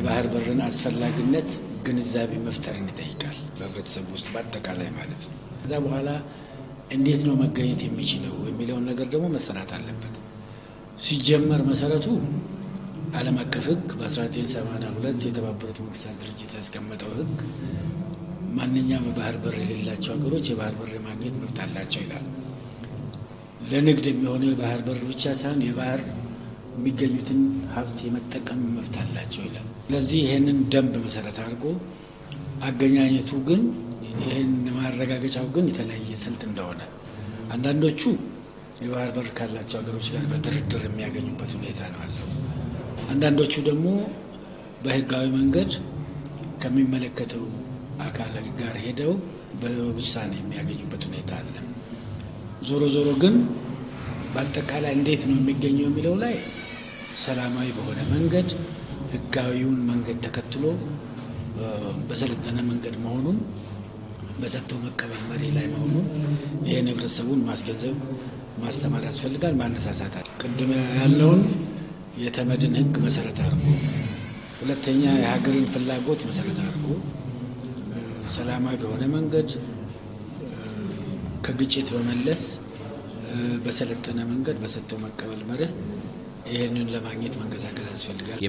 የባህር በርን አስፈላጊነት ግንዛቤ መፍጠርን ይጠይቃል በህብረተሰቡ ውስጥ በአጠቃላይ ማለት ነው። ከዛ በኋላ እንዴት ነው መገኘት የሚችለው የሚለውን ነገር ደግሞ መሰራት አለበት። ሲጀመር መሰረቱ ዓለም አቀፍ ህግ በ1982 የተባበሩት መንግስታት ድርጅት ያስቀመጠው ህግ ማንኛውም የባህር በር የሌላቸው ሀገሮች የባህር በር ማግኘት መብት አላቸው ይላል። ለንግድ የሚሆነው የባህር በር ብቻ ሳይሆን የባህር የሚገኙትን ሀብት የመጠቀም መብት አላቸው ይላል። ስለዚህ ይሄንን ደንብ መሰረት አድርጎ አገኛኘቱ ግን ይሄን ማረጋገጫው ግን የተለያየ ስልት እንደሆነ አንዳንዶቹ የባህር በር ካላቸው ሀገሮች ጋር በድርድር የሚያገኙበት ሁኔታ ነው አለው። አንዳንዶቹ ደግሞ በህጋዊ መንገድ ከሚመለከተው አካል ጋር ሄደው በውሳኔ የሚያገኙበት ሁኔታ አለ። ዞሮ ዞሮ ግን በአጠቃላይ እንዴት ነው የሚገኘው የሚለው ላይ ሰላማዊ በሆነ መንገድ ህጋዊውን መንገድ ተከትሎ በሰለጠነ መንገድ መሆኑን በሰጥቶ መቀበል መሪ ላይ መሆኑን ይህን ህብረተሰቡን ማስገንዘብ ማስተማር ያስፈልጋል። ማነሳሳት ቅድም ያለውን የተመድን ህግ መሰረት አድርጎ፣ ሁለተኛ የሀገርን ፍላጎት መሰረት አድርጎ ሰላማዊ በሆነ መንገድ ከግጭት በመለስ በሰለጠነ መንገድ በሰጥቶ መቀበል መርህ ይህንን ለማግኘት መንቀሳቀስ ያስፈልጋል።